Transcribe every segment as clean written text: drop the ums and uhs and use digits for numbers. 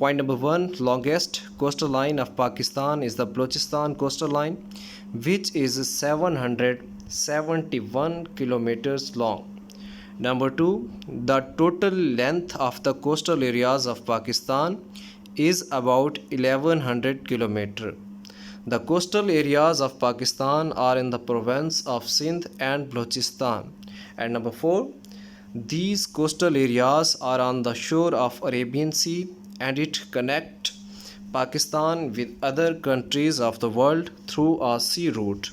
Point number 1, longest coastal line of Pakistan is the Balochistan coastal line, which is 771 kilometers long. Number 2, the total length of the coastal areas of Pakistan is about 1100 kilometers. The coastal areas of Pakistan are in the province of Sindh and Balochistan. And number 4, these coastal areas are on the shore of Arabian Sea and it connect Pakistan with other countries of the world through a sea route.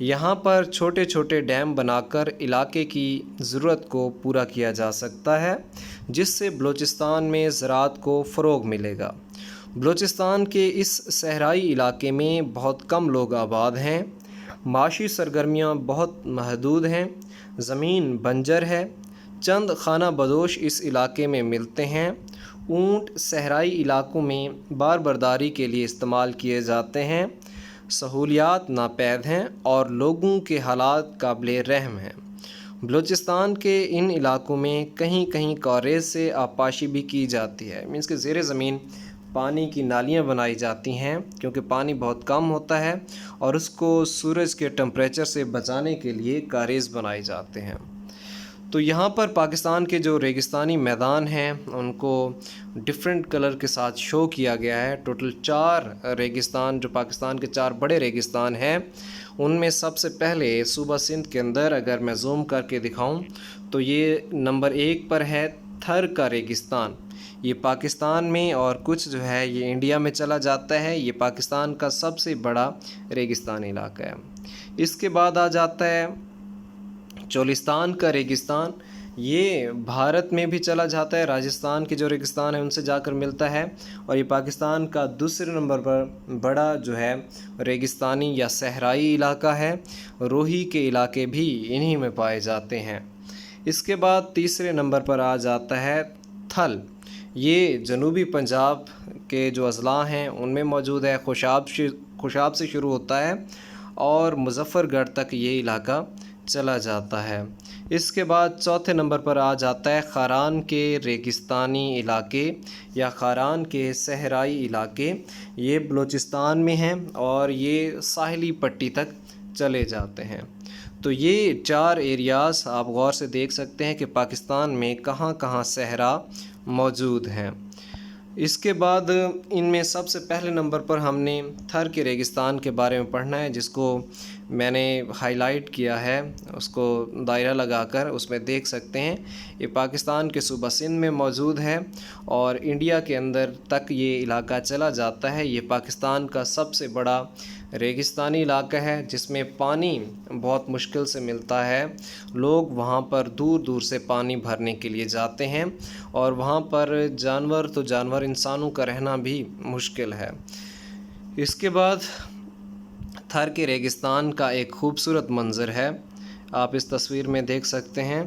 یہاں پر چھوٹے چھوٹے dam بنا کر علاقے کی ضرورت کو پورا کیا جا سکتا ہے، جس سے بلوچستان میں زراعت کو فروغ ملے گا۔ بلوچستان کے اس صحرائی علاقے میں بہت کم لوگ آباد ہیں، معاشی سرگرمیاں بہت محدود ہیں، زمین بنجر ہے، چند خانہ بدوش اس علاقے میں ملتے ہیں۔ اونٹ صحرائی علاقوں میں باربرداری کے لیے استعمال کیے جاتے ہیں، سہولیات ناپید ہیں اور لوگوں کے حالات قابل رحم ہیں۔ بلوچستان کے ان علاقوں میں کہیں کہیں کوریز سے آبپاشی بھی کی جاتی ہے، مینس کہ زیر زمین پانی کی نالیاں بنائی جاتی ہیں، کیونکہ پانی بہت کم ہوتا ہے اور اس کو سورج کے ٹمپریچر سے بچانے کے لیے کاریز بنائے جاتے ہیں۔ تو یہاں پر پاکستان کے جو ریگستانی میدان ہیں ان کو ڈفرینٹ کلر کے ساتھ شو کیا گیا ہے۔ ٹوٹل 4 ریگستان جو پاکستان کے 4 بڑے ریگستان ہیں، ان میں سب سے پہلے صوبہ سندھ کے اندر اگر میں زوم کر کے دکھاؤں تو یہ نمبر 1 پر ہے تھر کا ریگستان۔ یہ پاکستان میں اور کچھ جو ہے یہ انڈیا میں چلا جاتا ہے۔ یہ پاکستان کا سب سے بڑا ریگستانی علاقہ ہے۔ اس کے بعد آ جاتا ہے چولستان کا ریگستان۔ یہ بھارت میں بھی چلا جاتا ہے، راجستھان کے جو ریگستان ہیں ان سے جا کر ملتا ہے، اور یہ پاکستان کا دوسرے نمبر پر بڑا جو ہے ریگستانی یا صحرائی علاقہ ہے۔ روہی کے علاقے بھی انہی میں پائے جاتے ہیں۔ اس کے بعد تیسرے نمبر پر آ جاتا ہے تھل۔ یہ جنوبی پنجاب کے جو اضلاع ہیں ان میں موجود ہے، خوشاب سے شروع ہوتا ہے اور مظفر گڑھ تک یہ علاقہ چلا جاتا ہے۔ اس کے بعد چوتھے نمبر پر آ جاتا ہے خاران کے ریگستانی علاقے یا خاران کے صحرائی علاقے۔ یہ بلوچستان میں ہیں اور یہ ساحلی پٹی تک چلے جاتے ہیں۔ تو یہ 4 ایریاز آپ غور سے دیکھ سکتے ہیں کہ پاکستان میں کہاں کہاں صحرا موجود ہیں۔ اس کے بعد ان میں سب سے پہلے نمبر پر ہم نے تھر کے ریگستان کے بارے میں پڑھنا ہے، جس کو میں نے ہائی لائٹ کیا ہے، اس کو دائرہ لگا کر اس میں دیکھ سکتے ہیں۔ یہ پاکستان کے صوبہ سندھ میں موجود ہے اور انڈیا کے اندر تک یہ علاقہ چلا جاتا ہے۔ یہ پاکستان کا سب سے بڑا ریگستانی علاقہ ہے، جس میں پانی بہت مشکل سے ملتا ہے۔ لوگ وہاں پر دور دور سے پانی بھرنے کے لیے جاتے ہیں اور وہاں پر جانور انسانوں کا رہنا بھی مشکل ہے۔ اس کے بعد تھر کے ریگستان کا ایک خوبصورت منظر ہے، آپ اس تصویر میں دیکھ سکتے ہیں۔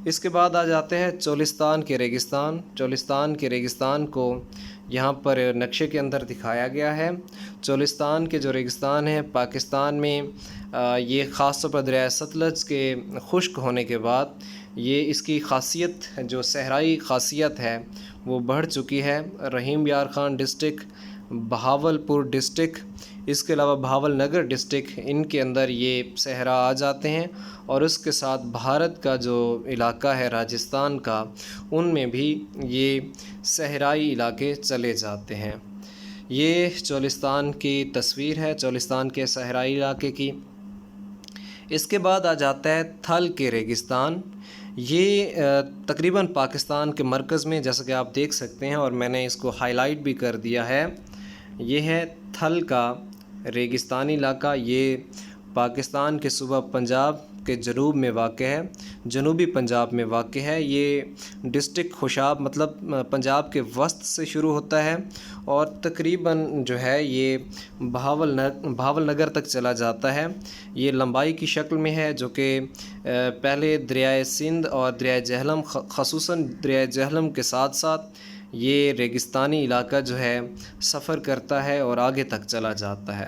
اس کے بعد آ جاتے ہیں چولستان کے ریگستان۔ چولستان کے ریگستان کو یہاں پر نقشے کے اندر دکھایا گیا ہے۔ چولستان کے جو ریگستان ہیں پاکستان میں یہ خاص طور پر دریائے ستلج کے خشک ہونے کے بعد یہ اس کی خاصیت جو صحرائی خاصیت ہے وہ بڑھ چکی ہے۔ رحیم یار خان ڈسٹرکٹ، بہاولپور ڈسٹرکٹ، اس کے علاوہ بھاول نگر ڈسٹرکٹ، ان کے اندر یہ صحرا آ جاتے ہیں، اور اس کے ساتھ بھارت کا جو علاقہ ہے راجستھان کا، ان میں بھی یہ صحرائی علاقے چلے جاتے ہیں۔ یہ چولستان کی تصویر ہے، چولستان کے صحرائی علاقے کی۔ اس کے بعد آ جاتا ہے تھل کے ریگستان۔ یہ تقریباً پاکستان کے مرکز میں، جیسا کہ آپ دیکھ سکتے ہیں اور میں نے اس کو ہائی لائٹ بھی کر دیا ہے، یہ ہے تھل کا ریگستانی علاقہ۔ یہ پاکستان کے صوبہ پنجاب کے جنوب میں واقع ہے، جنوبی پنجاب میں واقع ہے۔ یہ ڈسٹرکٹ خوشاب مطلب پنجاب کے وسط سے شروع ہوتا ہے اور تقریباً جو ہے یہ بھاول نگر تک چلا جاتا ہے۔ یہ لمبائی کی شکل میں ہے، جو کہ پہلے دریائے سندھ اور دریائے جہلم، خصوصاً دریائے جہلم کے ساتھ ساتھ یہ ریگستانی علاقہ جو ہے سفر کرتا ہے اور آگے تک چلا جاتا ہے۔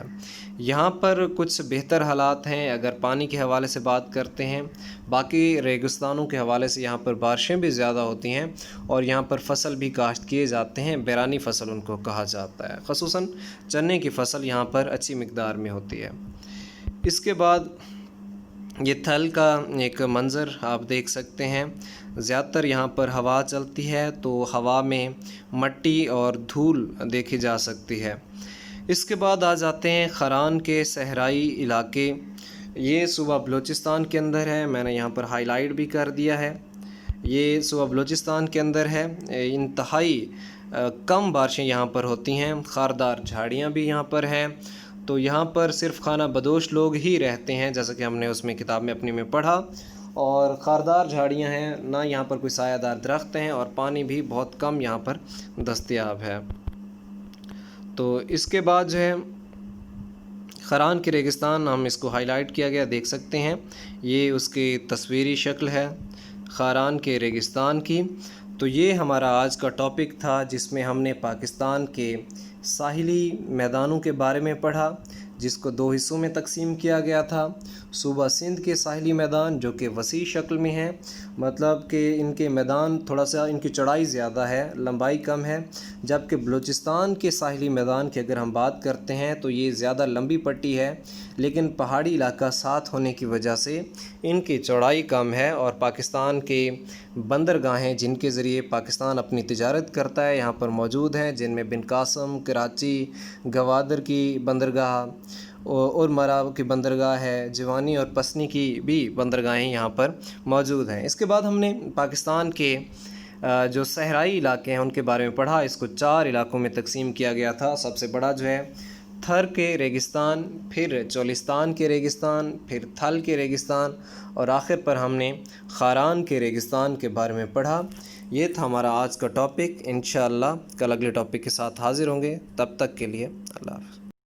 یہاں پر کچھ بہتر حالات ہیں اگر پانی کے حوالے سے بات کرتے ہیں۔ باقی ریگستانوں کے حوالے سے یہاں پر بارشیں بھی زیادہ ہوتی ہیں اور یہاں پر فصل بھی کاشت کیے جاتے ہیں، بیرانی فصل ان کو کہا جاتا ہے، خصوصاً چنے کی فصل یہاں پر اچھی مقدار میں ہوتی ہے۔ اس کے بعد یہ تھل کا ایک منظر آپ دیکھ سکتے ہیں۔ زیادہ تر یہاں پر ہوا چلتی ہے تو ہوا میں مٹی اور دھول دیکھی جا سکتی ہے۔ اس کے بعد آ جاتے ہیں خاران کے صحرائی علاقے۔ یہ صوبہ بلوچستان کے اندر ہے، میں نے یہاں پر ہائی لائٹ بھی کر دیا ہے۔ یہ صوبہ بلوچستان کے اندر ہے۔ انتہائی کم بارشیں یہاں پر ہوتی ہیں، خاردار جھاڑیاں بھی یہاں پر ہیں، تو یہاں پر صرف خانہ بدوش لوگ ہی رہتے ہیں، جیسا کہ ہم نے اس میں کتاب میں اپنی میں پڑھا، اور خاردار جھاڑیاں ہیں، نہ یہاں پر کوئی سایہ دار درخت ہیں، اور پانی بھی بہت کم یہاں پر دستیاب ہے۔ تو اس کے بعد جو ہے خاران کے ریگستان، ہم اس کو ہائی لائٹ کیا گیا، دیکھ سکتے ہیں، یہ اس کی تصویری شکل ہے خاران کے ریگستان کی۔ تو یہ ہمارا آج کا ٹاپک تھا، جس میں ہم نے پاکستان کے ساحلی میدانوں کے بارے میں پڑھا، جس کو 2 حصوں میں تقسیم کیا گیا تھا۔ صوبہ سندھ کے ساحلی میدان جو کہ وسیع شکل میں ہیں، مطلب کہ ان کے میدان تھوڑا سا ان کی چوڑائی زیادہ ہے، لمبائی کم ہے، جبکہ بلوچستان کے ساحلی میدان کی اگر ہم بات کرتے ہیں تو یہ زیادہ لمبی پٹی ہے، لیکن پہاڑی علاقہ ساتھ ہونے کی وجہ سے ان کی چوڑائی کم ہے، اور پاکستان کے بندرگاہیں جن کے ذریعے پاکستان اپنی تجارت کرتا ہے یہاں پر موجود ہیں، جن میں بن قاسم، کراچی، گوادر کی بندرگاہ اور مراو کی بندرگاہ ہے، جوانی اور پسنی کی بھی بندرگاہیں یہاں پر موجود ہیں۔ اس کے بعد ہم نے پاکستان کے جو صحرائی علاقے ہیں ان کے بارے میں پڑھا، اس کو 4 علاقوں میں تقسیم کیا گیا تھا۔ سب سے بڑا جو ہے تھر کے ریگستان، پھر چولستان کے ریگستان، پھر تھل کے ریگستان، اور آخر پر ہم نے خاران کے ریگستان کے بارے میں پڑھا۔ یہ تھا ہمارا آج کا ٹاپک۔ انشاءاللہ کل اگلے ٹاپک کے ساتھ حاضر ہوں گے، تب تک کے لیے اللہ حافظ۔